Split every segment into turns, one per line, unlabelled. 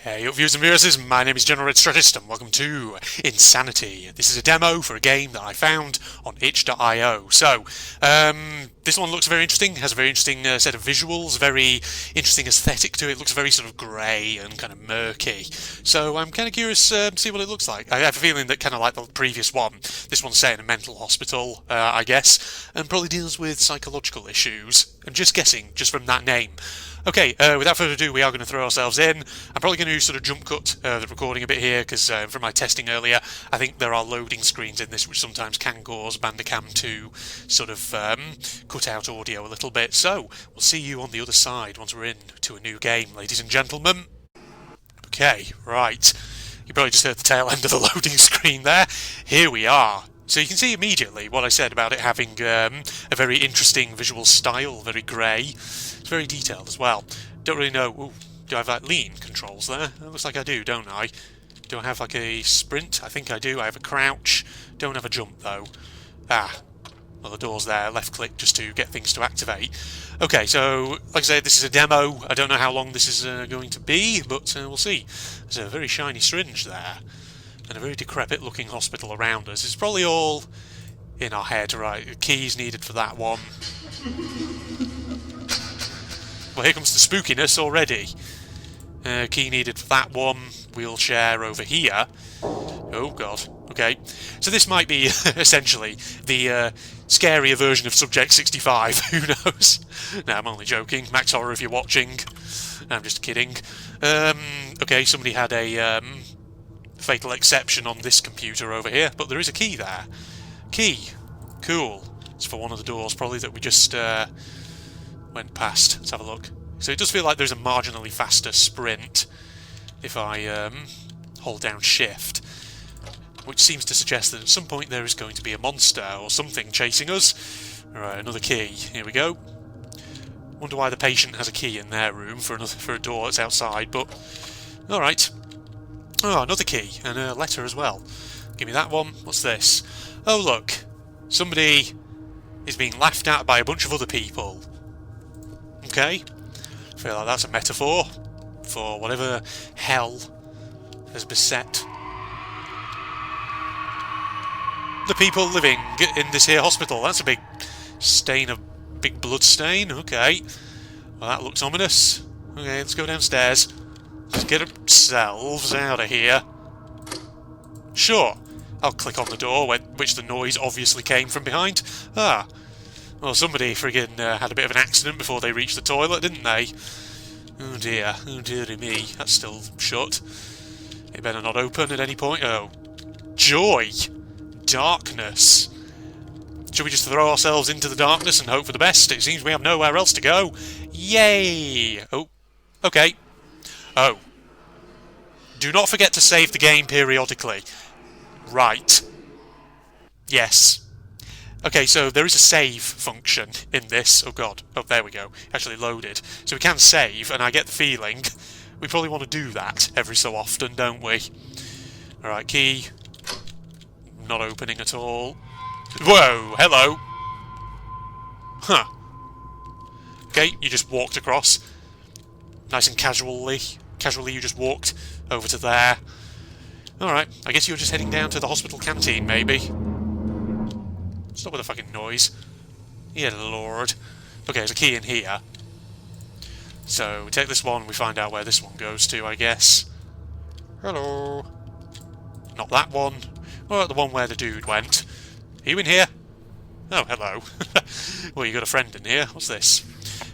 Hey viewers and viewers, my name is General Red Strategist and welcome to Insanity. This is a demo for a game that I found on itch.io. So, this one looks very interesting, has a very interesting set of visuals, very interesting aesthetic to it, looks very sort of grey and kind of murky. So I'm kind of curious to see what it looks like. I have a feeling that kind of like the previous one, this one's set in a mental hospital, I guess, and probably deals with psychological issues. I'm just guessing, just from that name. Okay, without further ado, we are going to throw ourselves in. I'm probably going to sort of jump cut the recording a bit here, because from my testing earlier, I think there are loading screens in this which sometimes can cause Bandicam to sort of cut out audio a little bit. So, we'll see you on the other side once we're in to a new game, ladies and gentlemen. Okay, right. You probably just heard the tail end of the loading screen there. Here we are. So you can see immediately what I said about it having a very interesting visual style, very grey. It's very detailed as well. Don't really know. Ooh, do I have like lean controls there? It looks like I do, don't I? Do I have like a sprint? I think I do. I have a crouch. Don't have a jump though. Ah, well the door's there. Left click just to get things to activate. Okay, so like I said, this is a demo. I don't know how long this is going to be, but we'll see. There's a very shiny syringe there. And a very decrepit looking hospital around us. It's probably all in our head, right? Keys needed for that one. Well, here comes the spookiness already. Key needed for that one. Wheelchair over here. Oh god. Okay. So this might be essentially the scarier version of Subject 65. Who knows? No, I'm only joking. Max Horror if you're watching. I'm just kidding. Okay, somebody had a fatal exception on this computer over here, but there is a key there. Key. Cool. It's for one of the doors probably that we just went past. Let's have a look. So it does feel like there's a marginally faster sprint if I hold down shift, which seems to suggest that at some point there is going to be a monster or something chasing us. Alright, another key. Here we go. Wonder why the patient has a key in their room for a door that's outside, but alright. Oh, another key, and a letter as well. Give me that one. What's this? Oh, look. Somebody is being laughed at by a bunch of other people. Okay. I feel like that's a metaphor for whatever hell has beset the people living in this here hospital. That's a big stain, a big blood stain. Okay. Well, that looks ominous. Okay, let's go downstairs. Let's get ourselves out of here. Sure, I'll click on the door, which the noise obviously came from behind. Ah, well, somebody friggin' had a bit of an accident before they reached the toilet, didn't they? Oh dearie me, that's still shut. It better not open at any point. Oh, joy! Darkness. Should we just throw ourselves into the darkness and hope for the best? It seems we have nowhere else to go. Yay! Oh, okay. Oh. Do not forget to save the game periodically. Right. Yes. Okay, so there is a save function in this. Oh god. Oh, there we go. Actually loaded. So we can save, and I get the feeling we probably want to do that every so often, don't we? Alright, key. Not opening at all. Whoa, hello. Huh. Okay, you just walked across. Nice and casually you just walked over to there. Alright, I guess you were just heading down to the hospital canteen, maybe. Stop with the fucking noise. Yeah, lord. Okay, there's a key in here. So, we take this one, we find out where this one goes to, I guess. Hello. Not that one. Well, the one where the dude went. Are you in here? Oh, hello. Well, you got a friend in here. What's this?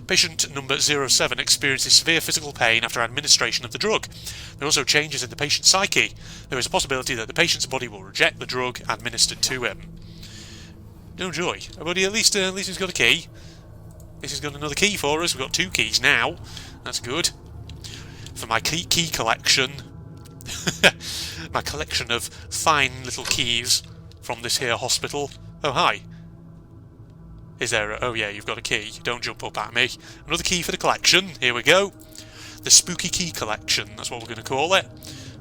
Patient number 07 experiences severe physical pain after administration of the drug. There are also changes in the patient's psyche. There is a possibility that the patient's body will reject the drug administered to him. No joy. But at least he's got a key. At least he's got another key for us. We've got 2 keys now. That's good. For my key collection. My collection of fine little keys from this here hospital. Oh, hi. Is there a... Oh yeah, you've got a key. Don't jump up at me. Another key for the collection. Here we go. The spooky key collection. That's what we're going to call it.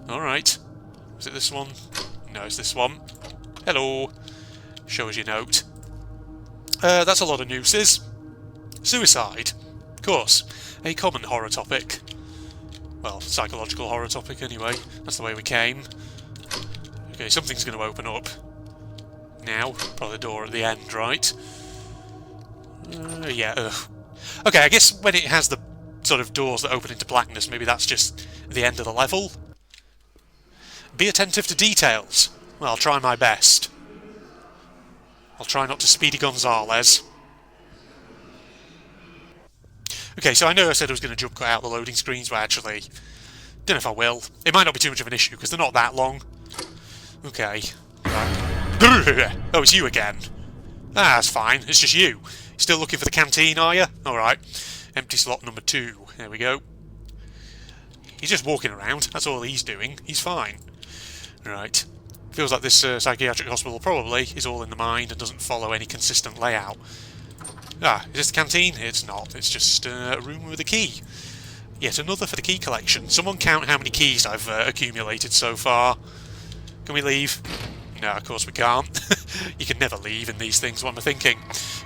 Alright. Is it this one? No, it's this one. Hello. Show us your note. That's a lot of nooses. Suicide. Of course. A common horror topic. Well, psychological horror topic anyway. That's the way we came. Okay, something's going to open up. Now. Probably the door at the end, right? Yeah, ugh. Okay, I guess when it has the sort of doors that open into blackness, maybe that's just the end of the level. Be attentive to details. Well, I'll try my best. I'll try not to Speedy Gonzales. Okay, so I know I said I was going to jump cut out the loading screens, but actually, don't know if I will. It might not be too much of an issue, because they're not that long. Okay. Right. Oh, it's you again. Ah, that's fine. It's just you. Still looking for the canteen, are you? Alright. Empty slot number 2. There we go. He's just walking around. That's all he's doing. He's fine. Right. Feels like this psychiatric hospital probably is all in the mind and doesn't follow any consistent layout. Ah, is this the canteen? It's not. It's just a room with a key. Yet another for the key collection. Someone count how many keys I've accumulated so far. Can we leave? No, of course we can't. You can never leave in these things, what am I thinking?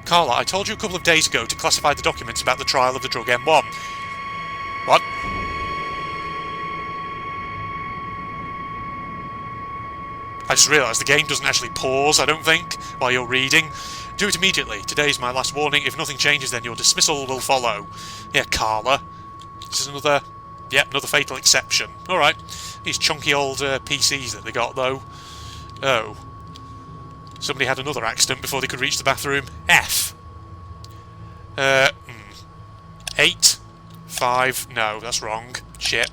Carla, I told you a couple of days ago to classify the documents about the trial of the drug M1. What? I just realised the game doesn't actually pause, I don't think, while you're reading. Do it immediately. Today's my last warning. If nothing changes, then your dismissal will follow. Yeah, Carla. This is another... Yep, another fatal exception. Alright. These chunky old PCs that they got, though. Oh. Somebody had another accident before they could reach the bathroom. F. 8. 5. No, that's wrong. Shit.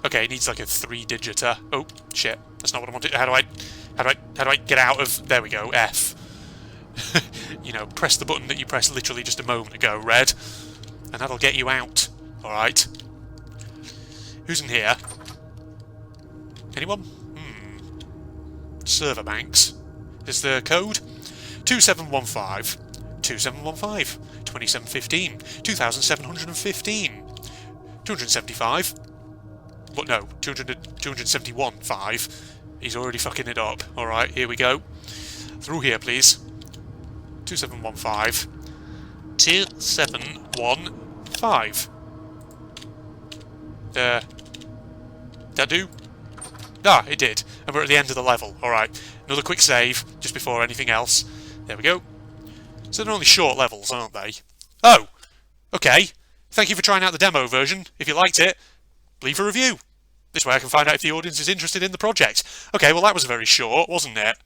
Okay, it needs like a 3-digiter. Oh, shit. That's not what I wanted. How do I get out of... There we go. F. You know, press the button that you pressed literally just a moment ago, Red. And that'll get you out. Alright. Who's in here? Anyone? Server banks. Is the code? 2715. 2715. 2715. 2715. 275. What? No. 271. 5. He's already fucking it up. Alright, here we go. Through here, please. 2715. 2715. That do? Ah, it did. And we're at the end of the level. Alright. Another quick save, just before anything else. There we go. So they're only short levels, aren't they? Oh! Okay. Thank you for trying out the demo version. If you liked it, leave a review. This way I can find out if the audience is interested in the project. Okay, well that was very short, wasn't it?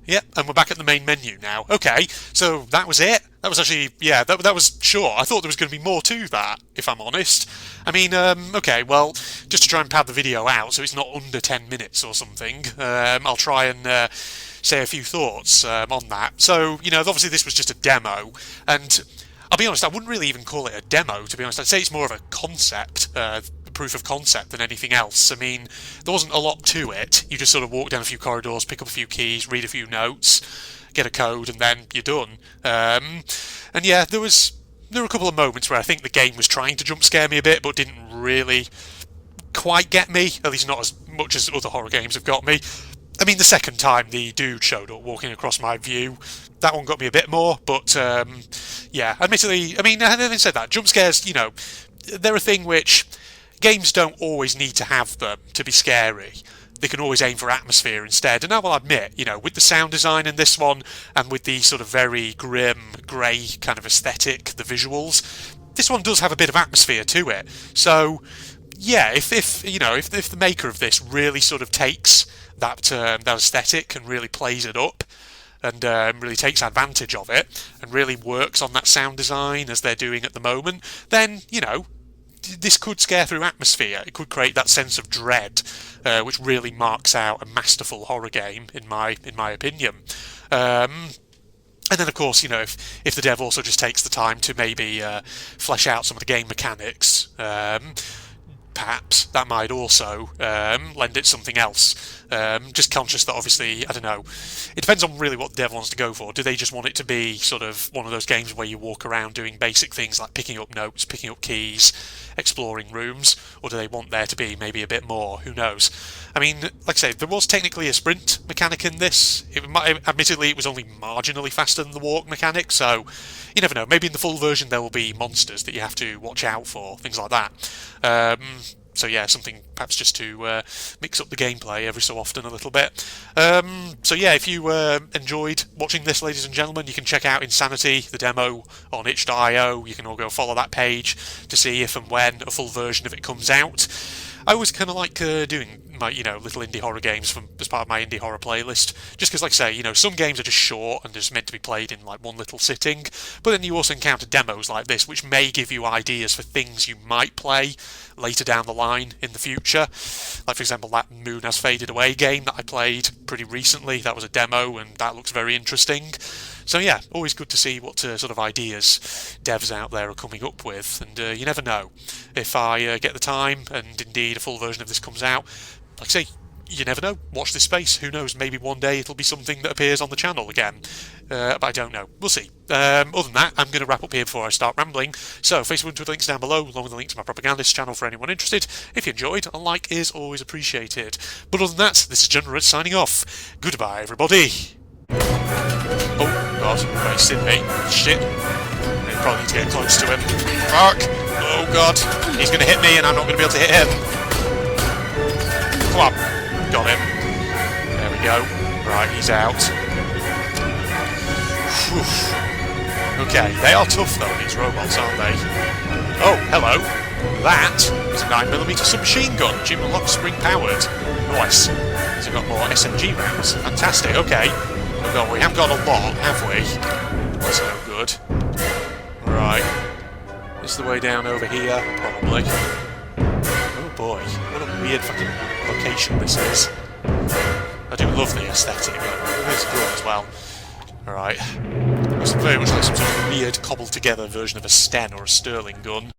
Yep, and we're back at the main menu now. Okay, so that was it. That was actually, yeah, that was short. I thought there was going to be more to that, if I'm honest. I mean, okay, well, just to try and pad the video out so it's not under 10 minutes or something, I'll try and say a few thoughts on that. So, you know, obviously this was just a demo, and I'll be honest, I wouldn't really even call it a demo, to be honest. I'd say it's more of a concept, proof of concept than anything else. I mean, there wasn't a lot to it. You just sort of walk down a few corridors, pick up a few keys, read a few notes, get a code, and then you're done. And yeah, there were a couple of moments where I think the game was trying to jump scare me a bit, but didn't really quite get me, at least not as much as other horror games have got me. I mean, the second time the dude showed up walking across my view, that one got me a bit more, but yeah, admittedly, I mean, having said that, jump scares, you know, they're a thing which games don't always need to have them to be scary. They can always aim for atmosphere instead, and I will admit, you know, with the sound design in this one, and with the sort of very grim, grey kind of aesthetic, the visuals, this one does have a bit of atmosphere to it. So, yeah, if you know, if the maker of this really sort of takes that aesthetic and really plays it up, and really takes advantage of it, and really works on that sound design as they're doing at the moment, then, you know, this could scare through atmosphere. It could create that sense of dread, which really marks out a masterful horror game, in my opinion. And then, of course, you know, if the dev also just takes the time to maybe flesh out some of the game mechanics, perhaps that might also lend it something else. Just conscious that obviously, I don't know, it depends on really what dev wants to go for. Do they just want it to be sort of one of those games where you walk around doing basic things like picking up notes, picking up keys, exploring rooms, or do they want there to be maybe a bit more? Who knows? I mean, like I say, there was technically a sprint mechanic in this. Admittedly, it was only marginally faster than the walk mechanic, so you never know. Maybe in the full version there will be monsters that you have to watch out for, things like that. So yeah, something perhaps just to mix up the gameplay every so often a little bit. So yeah, if you enjoyed watching this, ladies and gentlemen, you can check out Insanity, the demo, on itch.io. You can all go follow that page to see if and when a full version of it comes out. I always kind of like doing my, little indie horror games as part of my indie horror playlist, just because, like I say, some games are just short and just meant to be played in like one little sitting, but then you also encounter demos like this, which may give you ideas for things you might play later down the line in the future. Like, for example, that Moon Has Faded Away game that I played pretty recently, that was a demo, and that looks very interesting. So yeah, always good to see what sort of ideas devs out there are coming up with, and you never know. If I get the time, and indeed a full version of this comes out, like I say, you never know. Watch this space. Who knows, maybe one day it'll be something that appears on the channel again. But I don't know. We'll see. Other than that, I'm going to wrap up here before I start rambling. So, Facebook and Twitter links down below, along with the link to my propagandist channel for anyone interested. If you enjoyed, a like is always appreciated. But other than that, this is General signing off. Goodbye, everybody. Oh, God. He's seen me. Shit. I probably need to get close to him. Fuck. Oh, God. He's going to hit me, and I'm not going to be able to hit him. Come on. Got him. There we go. Right, he's out. Whew. Okay, they are tough though, these robots, aren't they? Oh, hello. That is a 9mm submachine gun, achievement lock spring powered. Nice. So we've got more SMG rounds. Fantastic, okay. We haven't got a lot, have we? That's no good. Right. This is the way down over here, probably. Oh boy, what a weird fucking location this is. I do love the aesthetic, but it is good as well. Alright. Looks very much like some sort of weird cobbled together version of a Sten or a Sterling gun.